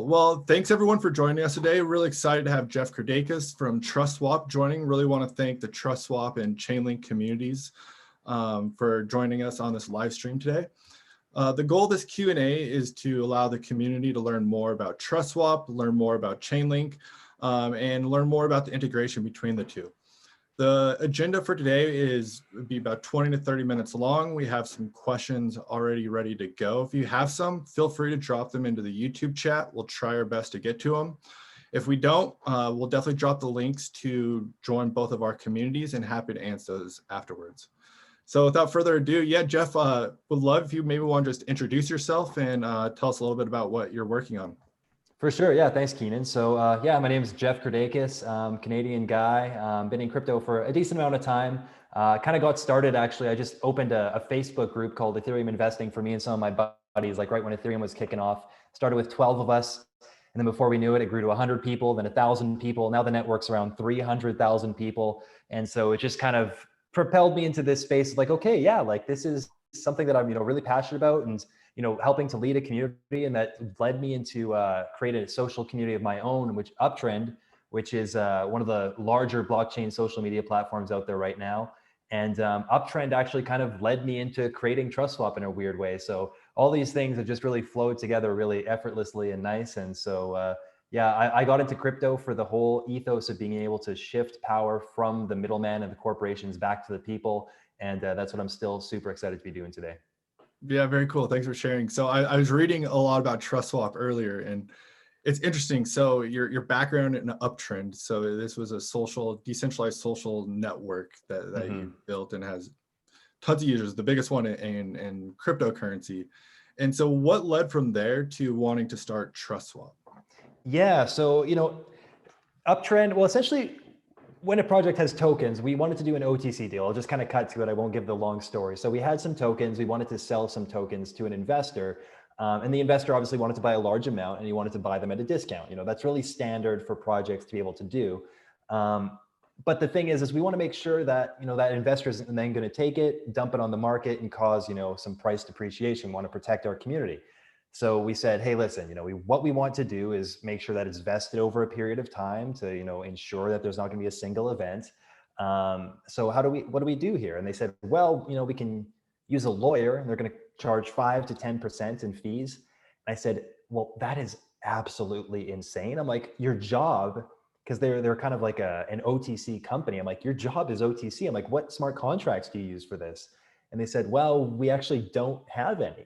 Well, thanks everyone for joining us today. Really excited to have Jeff Kirdeikis from TrustSwap joining. Really want to thank the TrustSwap and Chainlink communities for joining us on this live stream today. The goal of this Q&A is to allow the community to learn more about TrustSwap, learn more about Chainlink, and learn more about the integration between the two. The agenda for today would be about 20 to 30 minutes long. We have some questions already ready to go. If you have some, feel free to drop them into the YouTube chat. We'll try our best to get to them. If we don't, we'll definitely drop the links to join both of our communities and happy to answer those afterwards. So without further ado, yeah, Jeff, would love if you maybe want to just introduce yourself and tell us a little bit about what you're working on. For sure, yeah, thanks Keenan. So yeah, my name is Jeff Kirdeikis, Canadian guy, been in crypto for a decent amount of time. Kind of got started actually, I just opened a Facebook group called Ethereum Investing for me and some of my buddies, like right when Ethereum was kicking off. Started with 12 of us, and then before we knew it, it grew to 100 people, then 1,000 people. Now the network's around 300,000 people. And so it just kind of propelled me into this space like, okay, yeah, like this is something that I'm, really passionate about, and helping to lead a community, and that led me into creating a social community of my own, which Uptrend, which is one of the larger blockchain social media platforms out there right now. And Uptrend actually kind of led me into creating TrustSwap in a weird way. So all these things have just really flowed together really effortlessly and nice. And so yeah, I got into crypto for the whole ethos of being able to shift power from the middleman and the corporations back to the people. And that's what I'm still super excited to be doing today. Yeah, very cool. Thanks for sharing. So I was reading a lot about TrustSwap earlier, and it's interesting. So your background in Uptrend. So this was a decentralized social network that you built and has tons of users, the biggest one in cryptocurrency. And so what led from there to wanting to start TrustSwap? Yeah, so, Uptrend, well, essentially, when a project has tokens, we wanted to do an OTC deal. I'll just kind of cut to it. I won't give the long story. So we had some tokens. We wanted to sell some tokens to an investor. And the investor obviously wanted to buy a large amount, and he wanted to buy them at a discount. That's really standard for projects to be able to do. But the thing is we want to make sure that, that investor isn't then going to take it, dump it on the market and cause, some price depreciation. We want to protect our community. So we said, hey, listen, what we want to do is make sure that it's vested over a period of time to, ensure that there's not going to be a single event. So what do we do here? And they said, well, we can use a lawyer, and they're going to charge 5 to 10% in fees. And I said, well, that is absolutely insane. I'm like, your job, because they're kind of like an OTC company. I'm like, your job is OTC. I'm like, what smart contracts do you use for this? And they said, well, we actually don't have any.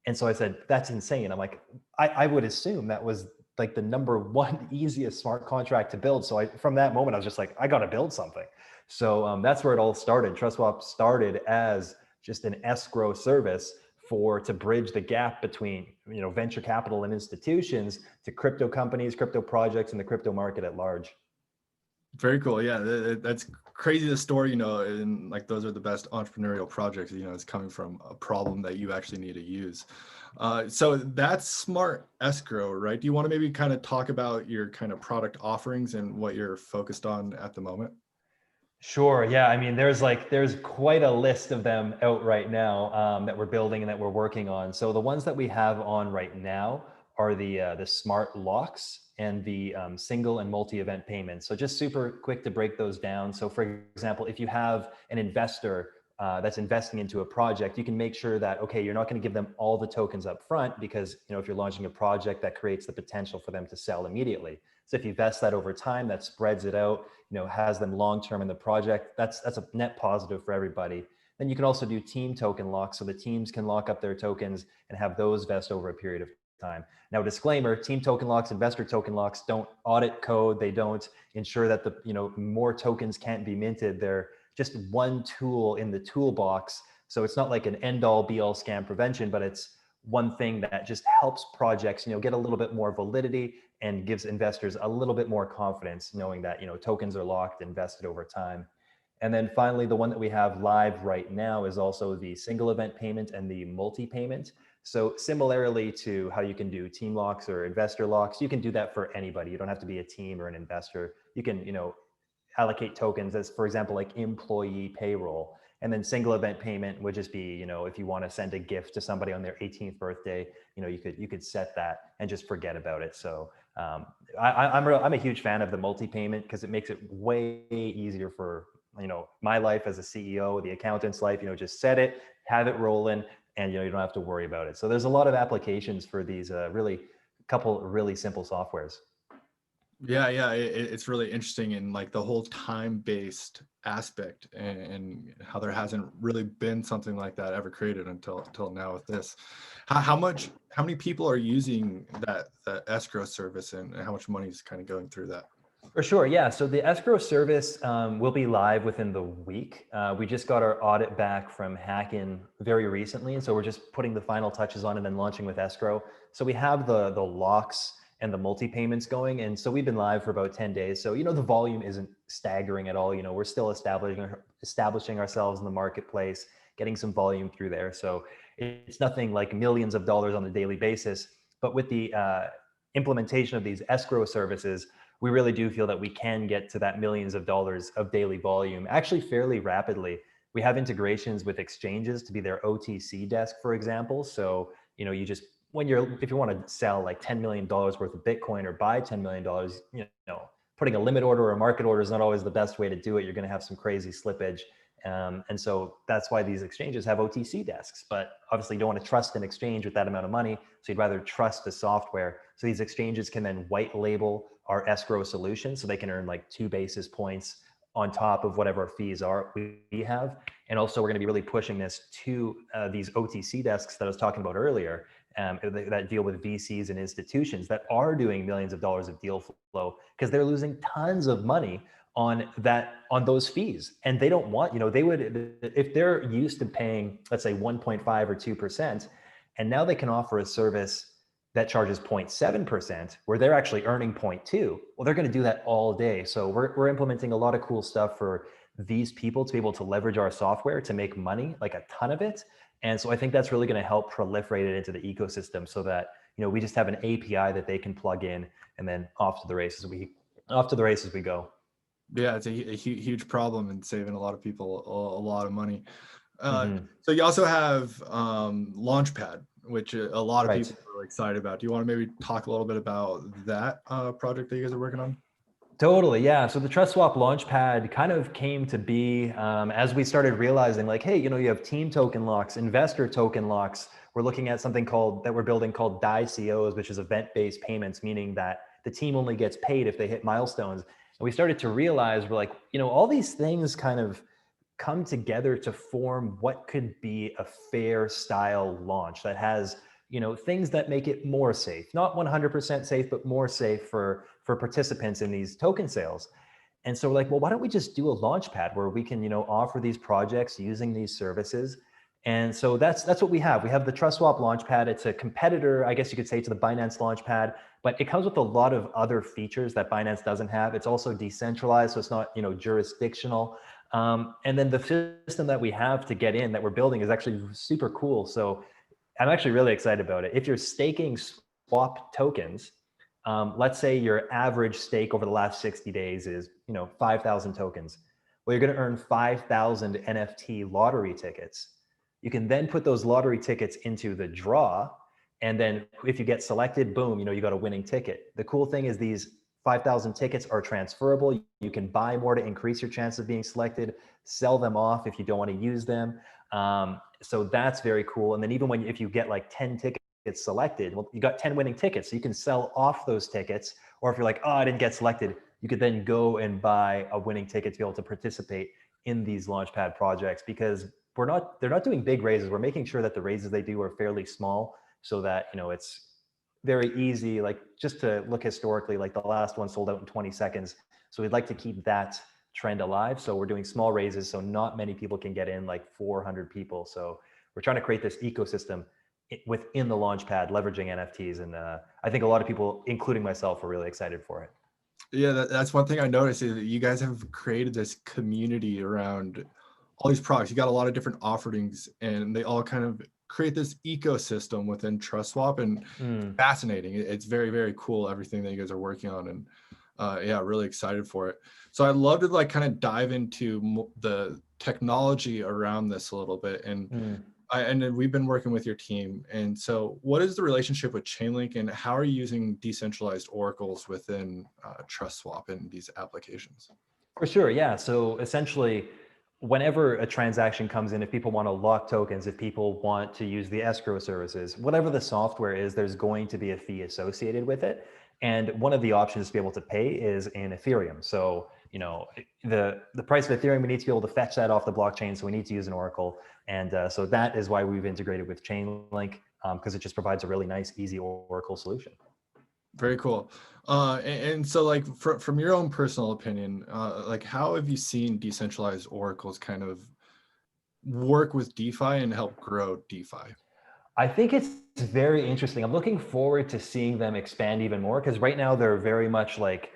And so I said, that's insane. I'm like, I would assume that was like the #1 easiest smart contract to build. So from that moment, I was just like, I got to build something. So that's where it all started. TrustSwap started as just an escrow service to bridge the gap between, venture capital and institutions to crypto companies, crypto projects, and the crypto market at large. Very cool. Yeah, that's crazy. The story, and like those are the best entrepreneurial projects. It's coming from a problem that you actually need to use. So that's smart escrow, right? Do you want to maybe kind of talk about your kind of product offerings and what you're focused on at the moment? Sure. Yeah. I mean, there's quite a list of them out right now that we're building and that we're working on. So the ones that we have on right now are the smart locks and the single and multi-event payments. So just super quick to break those down. So for example, if you have an investor that's investing into a project, you can make sure that, okay, you're not going to give them all the tokens up front, because, if you're launching a project, that creates the potential for them to sell immediately. So if you vest that over time, that spreads it out, has them long-term in the project, that's a net positive for everybody. Then you can also do team token locks, so the teams can lock up their tokens and have those vest over a period of time. Now, disclaimer, team token locks, investor token locks don't audit code. They don't ensure that more tokens can't be minted. They're just one tool in the toolbox. So it's not like an end-all be-all scam prevention, but it's one thing that just helps projects, get a little bit more validity and gives investors a little bit more confidence knowing that, tokens are locked and vested over time. And then finally, the one that we have live right now is also the single event payment and the multi-payment. So similarly to how you can do team locks or investor locks, you can do that for anybody. You don't have to be a team or an investor. You can, allocate tokens as, for example, like employee payroll. And then single event payment would just be, if you want to send a gift to somebody on their 18th birthday, you could set that and just forget about it. So I'm a huge fan of the multi-payment because it makes it way easier for, my life as a CEO, the accountant's life, just set it, have it rolling, and, you don't have to worry about it. So there's a lot of applications for these couple really simple softwares. Yeah, it's really interesting in like the whole time-based aspect, and how there hasn't really been something like that ever created until now with this. How many people are using that escrow service, and how much money is kind of going through that? For sure, yeah. So the escrow service will be live within the week. We just got our audit back from Hackin very recently, and so we're just putting the final touches on it and launching with escrow. So we have the locks and the multi-payments going, and so we've been live for about 10 days. So the volume isn't staggering at all. We're still establishing ourselves in the marketplace, getting some volume through there. So it's nothing like millions of dollars on a daily basis. But with the implementation of these escrow services, we really do feel that we can get to that millions of dollars of daily volume actually fairly rapidly. We have integrations with exchanges to be their OTC desk, for example. So, you just, if you want to sell like $10 million worth of Bitcoin or buy $10 million, putting a limit order or a market order is not always the best way to do it. You're going to have some crazy slippage. And so that's why these exchanges have OTC desks, but obviously you don't want to trust an exchange with that amount of money. So you'd rather trust the software. So these exchanges can then white label our escrow solution, so they can earn like 2 basis points on top of whatever fees we have. And also we're going to be really pushing this to these OTC desks that I was talking about earlier, that deal with VCs and institutions that are doing millions of dollars of deal flow, because they're losing tons of money on those fees. And they don't want, they would, if they're used to paying, let's say 1.5 or 2%, and now they can offer a service that charges 0.7%, where they're actually earning 0.2. Well, they're going to do that all day. So we're implementing a lot of cool stuff for these people to be able to leverage our software to make money, like a ton of it. And so I think that's really going to help proliferate it into the ecosystem, so that, we just have an API that they can plug in, and then off to the races we go. Yeah, it's a huge problem, and saving a lot of people a lot of money. So you also have Launchpad, which a lot of people are really excited about. Do you want to maybe talk a little bit about that project that you guys are working on? Totally, yeah. So the TrustSwap Launchpad kind of came to be as we started realizing, like, hey, you have team token locks, investor token locks. We're looking at something that we're building called DICOs, which is event-based payments, meaning that the team only gets paid if they hit milestones. And we started to realize, we're like, all these things kind of come together to form what could be a fair style launch that has, things that make it more safe, not 100% safe, but more safe for participants in these token sales. And so we're like, well, why don't we just do a Launchpad where we can, offer these projects using these services. And so that's what we have. We have the TrustSwap Launchpad. It's a competitor, I guess you could say, to the Binance Launchpad, but it comes with a lot of other features that Binance doesn't have. It's also decentralized, so it's not, jurisdictional. And then the system that we have to get in, that we're building, is actually super cool. So I'm actually really excited about it. If you're staking swap tokens, let's say your average stake over the last 60 days is, 5,000 tokens. Well, you're going to earn 5,000 NFT lottery tickets. You can then put those lottery tickets into the draw. And then if you get selected, boom, you got a winning ticket. The cool thing is these 5,000 tickets are transferable. You can buy more to increase your chance of being selected, sell them off if you don't want to use them. So that's very cool. And then even if you get like 10 tickets selected, well, you got 10 winning tickets, so you can sell off those tickets. Or if you're like, oh, I didn't get selected, you could then go and buy a winning ticket to be able to participate in these Launchpad projects, because they're not doing big raises. We're making sure that the raises they do are fairly small, so that, it's very easy. Like, just to look historically, like the last one sold out in 20 seconds. So we'd like to keep that trend alive. So we're doing small raises, so not many people can get in, like 400 people. So we're trying to create this ecosystem within the Launchpad, leveraging NFTs. And I think a lot of people, including myself, are really excited for it. Yeah, that's one thing I noticed, is that you guys have created this community around all these products. You got a lot of different offerings, and they all kind of create this ecosystem within TrustSwap, and fascinating. It's very, very cool, everything that you guys are working on, and yeah, really excited for it. So I'd love to like kind of dive into the technology around this a little bit. And Mm. and then we've been working with your team. And so what is the relationship with Chainlink, and how are you using decentralized oracles within TrustSwap in these applications? For sure, yeah. So essentially, whenever a transaction comes in, if people want to lock tokens, if people want to use the escrow services, whatever the software is, there's going to be a fee associated with it. And one of the options to be able to pay is in Ethereum. So, the price of Ethereum, we need to be able to fetch that off the blockchain. So we need to use an Oracle. And so that is why we've integrated with Chainlink, because it just provides a really nice, easy Oracle solution. Very cool. And so like from your own personal opinion, like how have you seen decentralized oracles kind of work with DeFi and help grow DeFi? I think it's very interesting. I'm looking forward to seeing them expand even more because right now they're very much like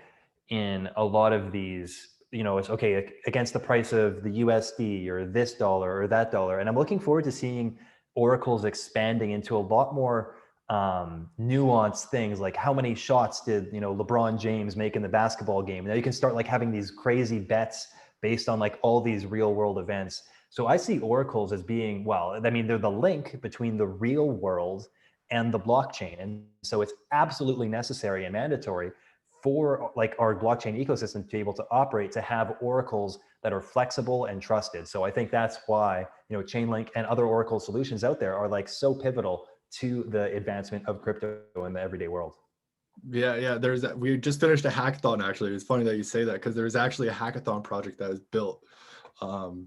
in a lot of these, it's okay against the price of the USD or this dollar or that dollar. And I'm looking forward to seeing oracles expanding into a lot more nuanced things like how many shots did, LeBron James make in the basketball game. Now you can start like having these crazy bets based on like all these real world events. So I see oracles as being, well, I mean, they're the link between the real world and the blockchain. And so it's absolutely necessary and mandatory for like our blockchain ecosystem to be able to operate, to have oracles that are flexible and trusted. So I think that's why, Chainlink and other Oracle solutions out there are like so pivotal to the advancement of crypto in the everyday world. Yeah. We just finished a hackathon, actually. It was funny that you say that because there was actually a hackathon project that was built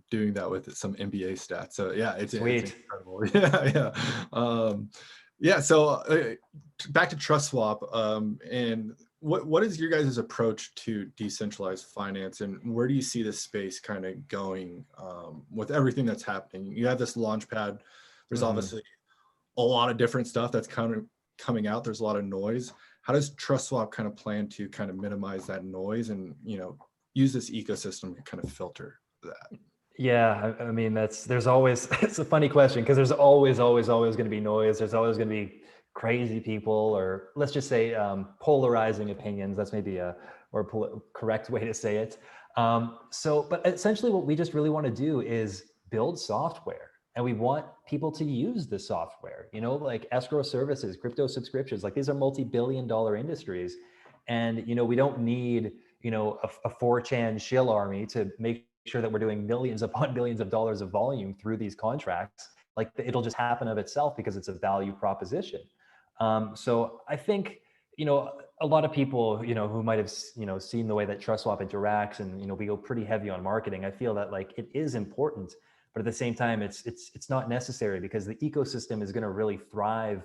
doing that with some NBA stats. So yeah, it's Sweet. incredible. Yeah. So back to TrustSwap, and what is your guys' approach to decentralized finance, and where do you see this space kind of going with everything that's happening? You have this Launchpad. There's obviously a lot of different stuff that's kind of coming out. There's a lot of noise. How does TrustSwap kind of plan to kind of minimize that noise and use this ecosystem to kind of filter that? Yeah, I mean, there's always, it's a funny question because there's always going to be noise. There's always going to be crazy people, or let's just say polarizing opinions. That's maybe a more correct way to say it. But essentially what we just really want to do is build software, and we want people to use the software, like escrow services, crypto subscriptions, like these are multi-billion-dollar industries. And, we don't need, a 4chan shill army to make sure that we're doing millions upon millions of dollars of volume through these contracts. Like it'll just happen of itself because it's a value proposition. So I think, a lot of people, who might have, seen the way that TrustSwap interacts, and, we go pretty heavy on marketing. I feel that like it is important, but at the same time, it's not necessary because the ecosystem is going to really thrive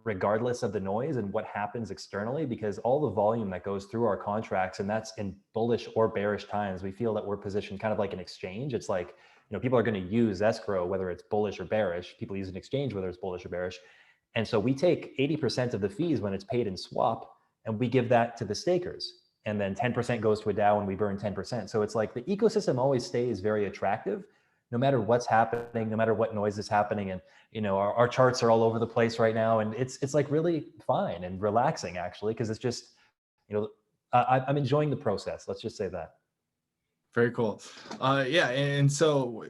regardless of the noise and what happens externally, because all the volume that goes through our contracts, and that's in bullish or bearish times, we feel that we're positioned kind of like an exchange. It's like, people are going to use escrow, whether it's bullish or bearish. People use an exchange, whether it's bullish or bearish. And so we take 80% of the fees when it's paid in swap, and we give that to the stakers. And then 10% goes to a DAO and we burn 10%. So it's like the ecosystem always stays very attractive, no matter what's happening, no matter what noise is happening. And, our charts are all over the place right now. And it's like really fine and relaxing actually, because it's just, I'm enjoying the process. Let's just say that. Very cool. Yeah, and so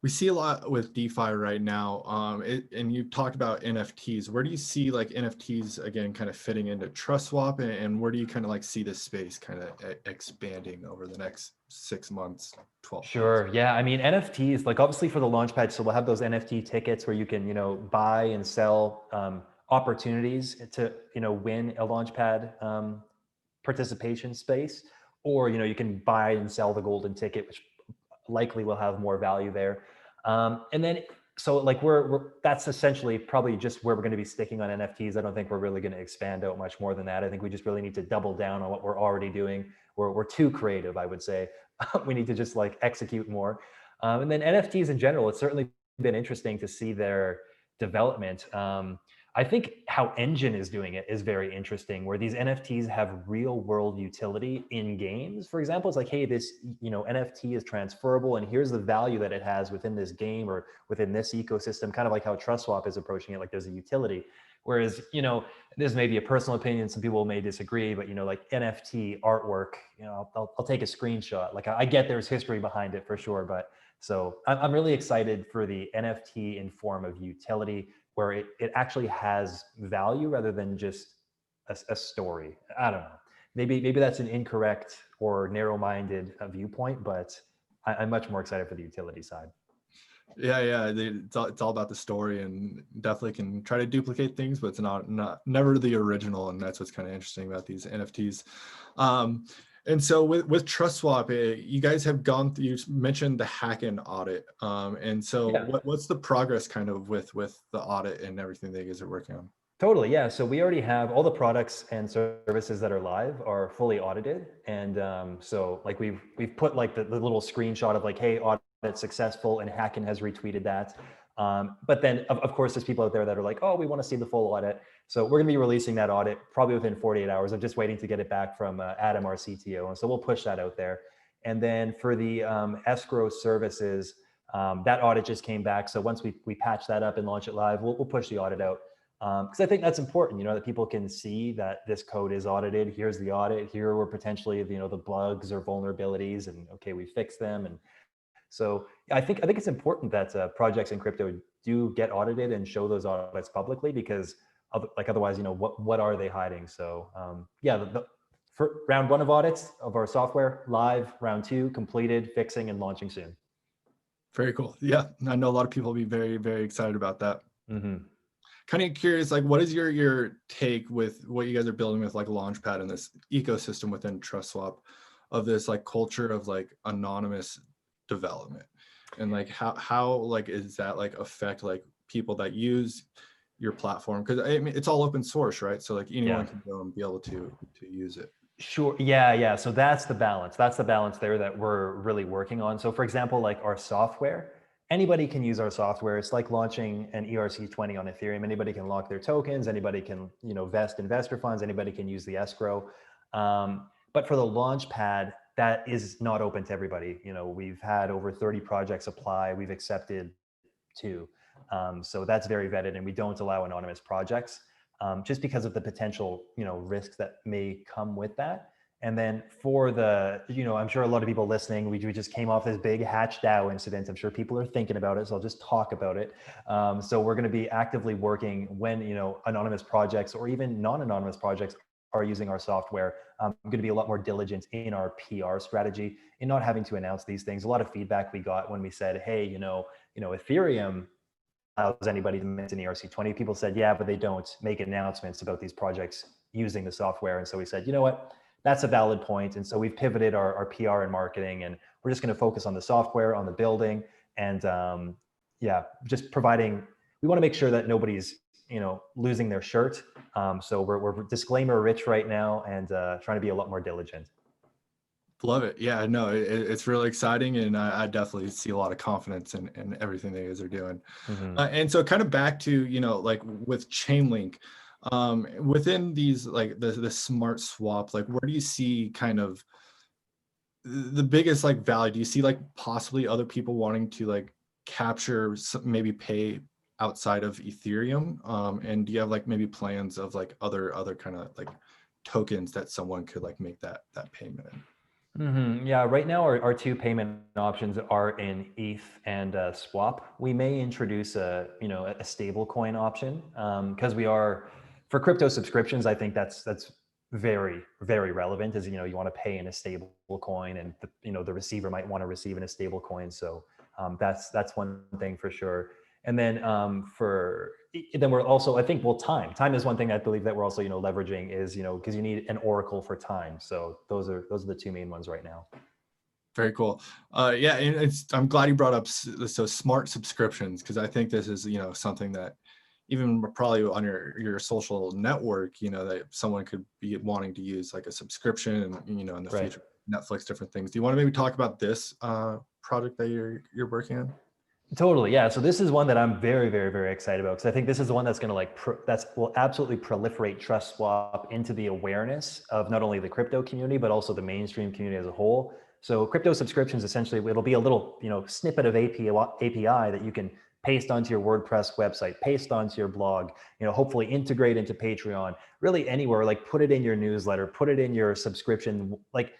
we see a lot with DeFi right now. And you talked about NFTs. Where do you see like NFTs again kind of fitting into TrustSwap, and where do you kind of like see this space kind of expanding over the next 6 months, 12 months? Sure. Yeah. I mean, NFTs, like obviously for the Launchpad, so we'll have those NFT tickets where you can, buy and sell opportunities to, win a Launchpad participation space, or, you can buy and sell the golden ticket, which likely will have more value there. And then, so like that's essentially probably just where we're going to be sticking on NFTs. I don't think we're really going to expand out much more than that. I think we just really need to double down on what we're already doing. We're too creative, I would say. We need to just like execute more. And then NFTs in general, it's certainly been interesting to see their development. I think how Engine is doing it is very interesting, where these NFTs have real world utility in games. For example, it's like, hey, this, NFT is transferable and here's the value that it has within this game or within this ecosystem, kind of like how TrustSwap is approaching it, like there's a utility. Whereas, this may be a personal opinion, some people may disagree, but, like NFT artwork, I'll take a screenshot. Like I get there's history behind it for sure, but So I'm really excited for the NFT in form of utility, where it actually has value rather than just a story. I don't know. Maybe that's an incorrect or narrow-minded viewpoint, but I'm much more excited for the utility side. Yeah. It's all about the story, and definitely can try to duplicate things, but it's not never the original. And that's what's kind of interesting about these NFTs. And so with TrustSwap, you guys have gone through, you mentioned the hack-in audit. And so Yeah. what's the progress kind of with the audit and everything that you guys are working on? Totally, yeah. So we already have all the products and services that are live are fully audited, and so like we've put like the little screenshot of like, hey, audit successful, and Hacken has retweeted that. But then of course there's people out there that are like, oh, we want to see the full audit. So we're going to be releasing that audit probably within 48 hours. I'm just waiting to get it back from Adam, our CTO, and so we'll push that out there. And then for the escrow services, that audit just came back. So once we patch that up and launch it live, we'll push the audit out. Because I think that's important, you know, that people can see that this code is audited. Here's the audit. Here were potentially, you know, the bugs or vulnerabilities, and okay, we fixed them. And so I think it's important that projects in crypto do get audited and show those audits publicly, because otherwise, you know, what are they hiding? So yeah, for round 1 of audits of our software live, round 2 completed, fixing and launching soon. Very cool. Yeah, I know a lot of people will be very, very excited about that. Mm-hmm. Kind of curious, like, what is your take with what you guys are building with like Launchpad and this ecosystem within TrustSwap, of this like culture of like anonymous development, and like how like is that like affect like people that use your platform? Because I mean it's all open source, right? So like anyone can go and be able to use it. Sure. Yeah. So that's the balance. That's the balance there that we're really working on. So for example, like our software, anybody can use our software. It's like launching an ERC20 on Ethereum. Anybody can lock their tokens. Anybody can, you know, vest investor funds. Anybody can use the escrow. But for the Launchpad, that is not open to everybody. You know, we've had over 30 projects apply. We've accepted 2. So that's very vetted, and we don't allow anonymous projects. Just because of the potential, you know, risks that may come with that. And then for the, you know, I'm sure a lot of people listening, we just came off this big Hatch DAO incident. I'm sure people are thinking about it, so I'll just talk about it. So we're going to be actively working when, you know, anonymous projects or even non-anonymous projects are using our software. I'm going to be a lot more diligent in our PR strategy, in not having to announce these things. A lot of feedback we got when we said, hey, you know, Ethereum allows anybody to mint an ERC20. People said, yeah, but they don't make announcements about these projects using the software. And so we said, you know what, that's a valid point. And so we've pivoted our PR and marketing, and we're just going to focus on the software, on the building, and yeah, just providing, we want to make sure that nobody's, you know, losing their shirt. So we're disclaimer rich right now, and trying to be a lot more diligent. Love it. Yeah, no, it's really exciting, and I definitely see a lot of confidence in everything that you guys are doing. Mm-hmm. And so kind of back to, you know, like with Chainlink, within these, like the smart swap, like where do you see kind of the biggest like value? Do you see like possibly other people wanting to like capture maybe pay outside of Ethereum? And do you have like maybe plans of like other kind of like tokens that someone could like make that payment in? Mm-hmm. Yeah, right now our 2 payment options are in ETH and swap. We may introduce a stable coin option, because we are, for crypto subscriptions, I think that's very, very relevant, as you know, you want to pay in a stable coin, and the receiver might want to receive in a stable coin. So that's one thing for sure. And then then we're also, I think, well, time is one thing I believe that we're also, leveraging, is, because you need an oracle for time. So those are the 2 main ones right now. Very cool. Yeah, and I'm glad you brought up so smart subscriptions, because I think this is, something that even probably on your social network, that someone could be wanting to use like a subscription, and in the future, Netflix, different things. Do you want to maybe talk about this project that you're working on? Totally, yeah. So this is one that I'm very, very, very excited about, because I think this is the one that's going to will absolutely proliferate TrustSwap into the awareness of not only the crypto community, but also the mainstream community as a whole. So crypto subscriptions, essentially, it'll be a little snippet of API that you can paste onto your WordPress website, paste onto your blog, hopefully integrate into Patreon, really anywhere, like put it in your newsletter, put it in your subscription, like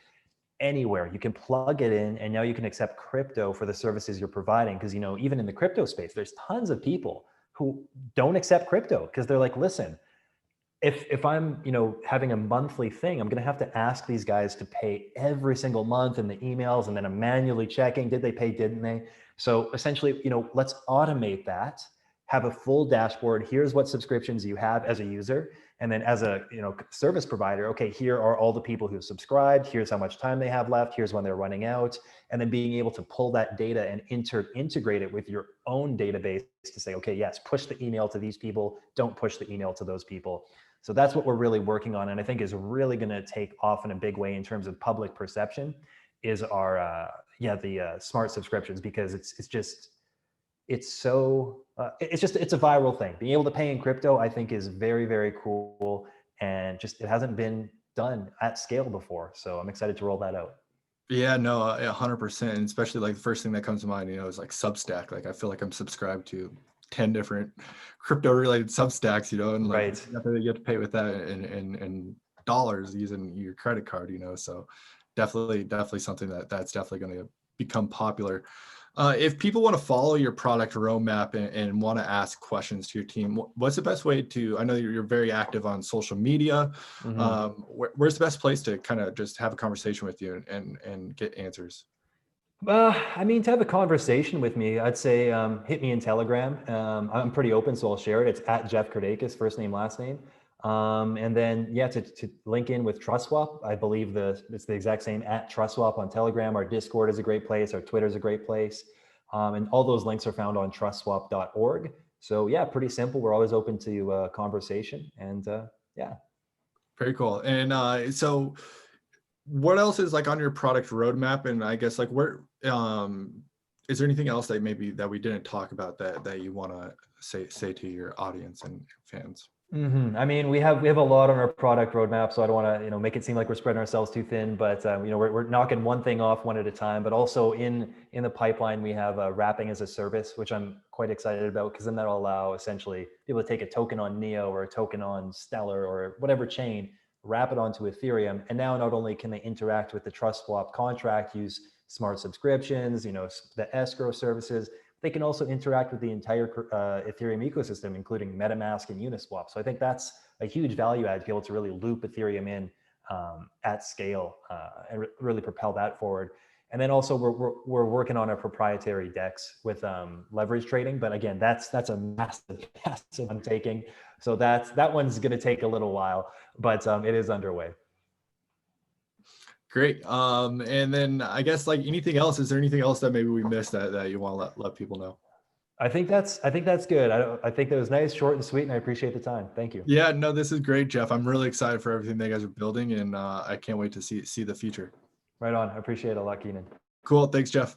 anywhere. You can plug it in, and now you can accept crypto for the services you're providing. Because, you know, even in the crypto space, there's tons of people who don't accept crypto because they're like, listen, if I'm, you know, having a monthly thing, I'm going to have to ask these guys to pay every single month in the emails, and then I'm manually checking, did they pay, didn't they? So essentially, you know, let's automate that, have a full dashboard. Here's what subscriptions you have as a user. And then as a, you know, service provider, okay, here are all the people who have subscribed. Here's how much time they have left. Here's when they're running out. And then being able to pull that data and integrate it with your own database to say, okay, yes, push the email to these people. Don't push the email to those people. So that's what we're really working on, and I think is really going to take off in a big way in terms of public perception. Is our the smart subscriptions, because it's a viral thing. Being able to pay in crypto, I think, is very, very cool, and just it hasn't been done at scale before. So I'm excited to roll that out. Yeah, no, 100%. And especially like the first thing that comes to mind, you know, is like Substack. Like I feel like I'm subscribed to 10 different crypto related Substacks, you know, and like Right. you have to pay with that in dollars using your credit card, you know. So definitely something that's definitely going to become popular. If people want to follow your product roadmap and want to ask questions to your team, what's the best way to, I know you're very active on social media. Where's the best place to kind of just have a conversation with you and get answers? I mean, to have a conversation with me, I'd say hit me in Telegram. I'm pretty open, so I'll share it. It's at Jeff Kirdeikis, first name, last name. And then, yeah, to link in with TrustSwap, I believe it's the exact same, at TrustSwap on Telegram. Our Discord is a great place. Our Twitter is a great place. And all those links are found on TrustSwap.org. So yeah, pretty simple. We're always open to conversation, and yeah. Very cool. And so what else is like on your product roadmap? And I guess like where, is there anything else that maybe that we didn't talk about that you want to say to your audience and fans? I mean, we have a lot on our product roadmap, so I don't want to, you know, make it seem like we're spreading ourselves too thin. But you know, we're knocking one thing off one at a time. But also in the pipeline, we have wrapping as a service, which I'm quite excited about, because then that'll allow essentially people to take a token on Neo or a token on Stellar or whatever chain, wrap it onto Ethereum, and now not only can they interact with the TrustSwap contract, use smart subscriptions, you know, the escrow services, they can also interact with the entire Ethereum ecosystem, including MetaMask and Uniswap. So I think that's a huge value add to be able to really loop Ethereum in at scale and really propel that forward. And then also we're working on our proprietary DEX with leverage trading, but again, that's a massive undertaking. So that one's going to take a little while, but it is underway. Great. And then I guess like anything else, is there anything else that maybe we missed that you want to let people know? I think that's good. I think that was nice, short and sweet, and I appreciate the time. Thank you. Yeah, no, this is great, Jeff. I'm really excited for everything that you guys are building, and I can't wait to see the future. Right on. I appreciate it a lot, Keenan. Cool. Thanks, Jeff.